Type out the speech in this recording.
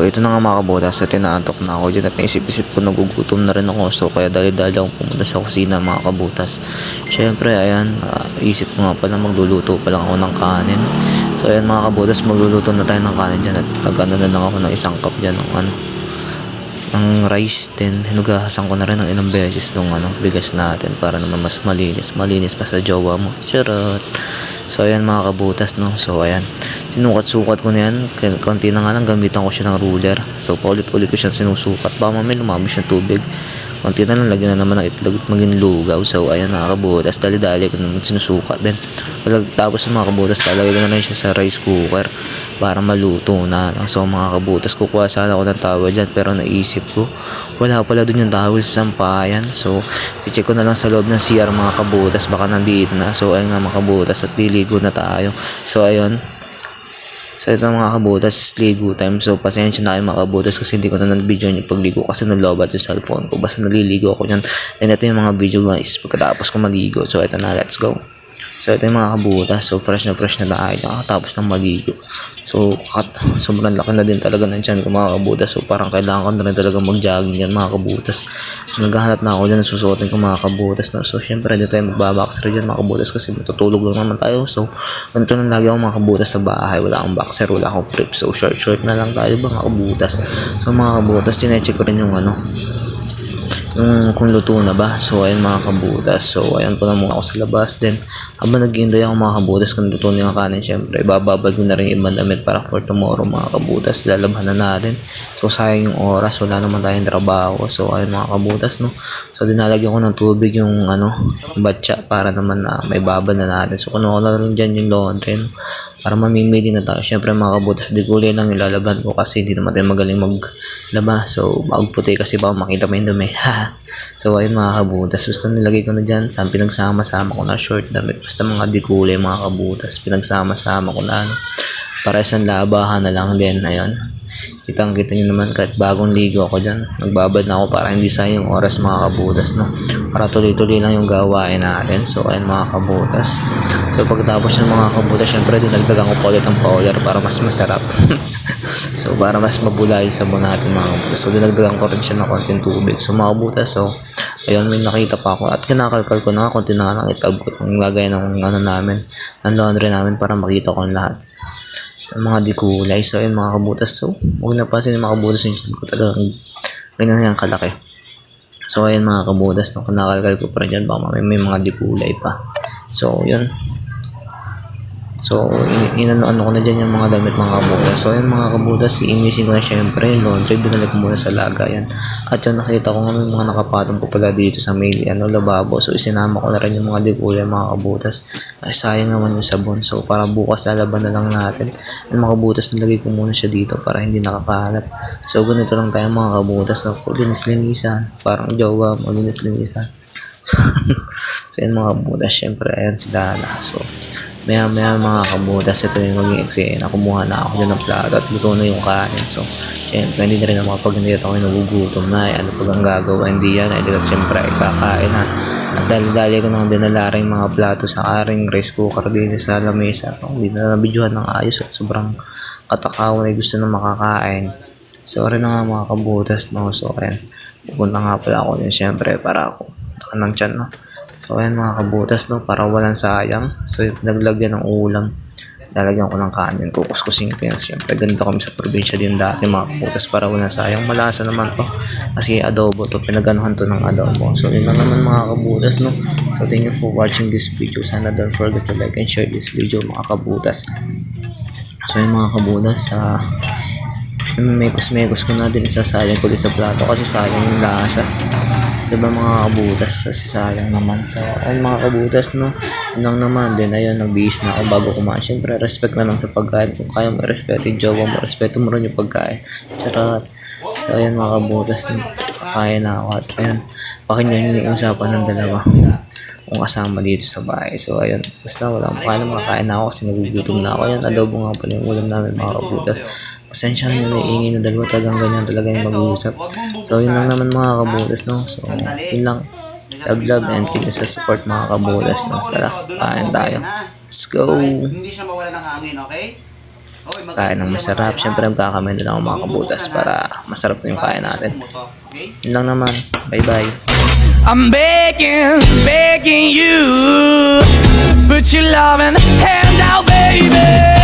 ito na nga mga kabutas, sa tinaantok na ako dyan at naisip-isip ko nagugutom na rin ako. So kaya dali-dali akong pumunta sa kusina mga kabutas. Syempre ayan, isip ko nga pala magluluto pa lang ako ng kanin. So ayan mga kabutas, magluluto na tayo ng kanin dyan at nagano na lang ako ng isang cup dyan ng rice. Then hinugasan ko na rin ng ilang beses nung bigas natin para naman mas malinis pa sa jowa mo. Charot. So ayan mga kabutas no. So ayan, sinukat-sukat ko na yan. Konti na nga lang, gamitan ko siya ng ruler. So paulit-ulit ko siyang sinusukat. Baka mamaya lumabas yung tubig. Konti na lang, lagyan na naman ng itlog at maging lugaw. So ayan mga kabutas, dali-dali ko naman sinusukat din. Tapos mga kabutas, talagay ko na rin siya sa rice cooker para maluto na. So mga kabutas, kukuha sana ako ng towel dyan, pero naisip ko wala pala dun yung towel sa sampayan. So i-check ko na lang sa loob ng CR mga kabutas, baka nandito na. So ayun nga mga kabutas, at liligo na tayo. So ayun, so ito mga kabutas, is ligo time. So pasensya na kayo mga kabutas kasi hindi ko na nag-video yung pagligo kasi nalobat yung cellphone ko. Basta naliligo ako yan. And ito yung mga video guys pagkatapos ko maligo. So ito na, let's go. So ito yung mga kabutas, so fresh na tayo nakatapos ng maligo. So sobrang laki na din talaga ng tiyan ko mga kabutas. So parang kailangan ko na rin talaga mag-jogging yan mga kabutas. So, naghahanap na ako dyan ng susuotin ko mga kabutas no? So syempre hindi tayo magbaboxer dyan mga kabutas kasi matutulog lang naman tayo. So ganito lang lagi ako mga kabutas sa bahay, wala akong boxer, wala akong prep. So short na lang tayo ba mga kabutas. So mga kabutas, chinecheck ko rin yung kung luto na ba. So ayun mga kabutas, so ayan po na muna ako sa labas. Then habang nag-iintay ako mga kabutas kung luto na yung kanin, syempre ibababad ko na rin yung ibang damit para for tomorrow mga kabutas, lalabhan na natin. So sayang yung oras, wala naman tayong trabaho. So ayun mga kabutas no. So dinalagyan ko ng tubig yung batya para naman na may babad na natin. So kuno ko na rin dyan yung laundry no? Para mamimili na tayo. Syempre mga kabutas, di kulay lang ilalaban ko kasi hindi naman tayo magaling maglaba. So magputi kasi baka makita pa yung dumi. So ayun mga kabutas, basta nilagay ko na dyan. Saan pinagsama-sama ko na short damit, basta mga di kulay mga kabutas, pinagsama-sama ko na para isang labahan na lang din. Ayun, kitang-kita nyo naman kahit bagong ligo ako dyan, nagbabad na ako para hindi sayang oras mga kabutas no? Para tuloy-tuloy lang yung gawain natin. So ayun mga kabutas, so pagkatapos ng mga kabutas, syempre dinagdagan ko pa ulit ang powder para mas masarap. So para mas mabula yung sabon natin mga kabutas, so dinagdagan ko rin siya ng konting tubig. So mga kabutas, so ayun, may nakita pa ako at kinakalkal ko na konti na lang itab ko ang lagay ng namin, ng laundry namin para makita ko ang lahat ng mga di kulay. So ayun mga kabutas, so huwag napansin yung mga kabutas yung chan ko talagang ganyan yan kalaki. So ayun mga kabutas, no, kinakalkal ko pa rin dyan, baka may mga di kulay pa. So yun, so inano ko na dyan yung mga damit mga kabutas. So ayun mga kabutas, i-missing ko na syempre yung laundry, binalik ko muna sa lagayan. At yun, nakita ko nga may mga nakapatong po pala dito sa may lababo. So isinama ko na rin yung mga dikulay mga kabutas. Ay sayang naman yung sabon. So para bukas lalaban na lang natin yung mga kabutas, nilagay ko muna siya dito para hindi nakakalat. So ganito lang tayo mga kabutas, no? Linis-linisan, parang jowa mo, linis-linisan. So yun mga kabutas, syempre ayan sila na. So maya mga kabutas, ito yung maging eksena. Kumuha na ako dyan ng plato at luto na yung kanin. So syempre hindi na rin ako pag hindi ako nagugutom na ano pag ang gagawa, hindi yan ay syempre ay kakain na. At dali-dali ko nang dinala rin mga plato sa aring rice cooker din sa lamesa. Hindi na nabidyohan ng ayos at sobrang katakawan ay gusto na makakain. So rin na nga mga kabutas no. So ayan, pupunta nga pala ako din syempre para ako ng tiyan no. So ayan mga kabutas no, para walang sayang. So naglagyan ng ulam, lalagyan ko ng kanin, kukuskusin ko yan. Siyempre ganito kami sa probinsya din dati mga kabutas, para walang sayang. Malasa naman to kasi adobo to, pinaganuhan to ng adobo. So yun lang naman mga kabutas no. So thank you for watching this video. Sana don't forget to like and share this video mga kabutas. So yun mga kabutas, mekos ko na din, isasalang ko din sa plato kasi sayang yung lasa, diba mga kabutas, kasi sayang naman. So ayun mga kabutas no, yun naman din. Ayun, nagbihis na ako bago kumain. Syempre respect na lang sa pagkain. Kung kaya mo respeto yung jowa mo, respeto mo rin yung pagkain. Charot. So ayun mga kabutas no, kakain na ako at ayun, pakinggan yung usapan ng dalawa kung kasama dito sa bahay. So ayun, basta wala akong makakain na ako kasi nagugutom na ako. Ayun, adobo nga pala yung ulam namin mga kabutas. Pasensya nyo na ingay na dalawa, talagang ganyan talaga yung mag-uusap. So yun lang naman mga kabutas no. So yun lang, love and thank you sa support mga kabutas no. Tara, kain tayo, let's go. Hindi siya mawala ng hangin, okay? kain ng masarap. Siyempre magkakamay na lang ako mga kabutas para masarap na yung kain natin. Yun lang naman. Bye bye. I'm begging you, put your loving hand out, baby.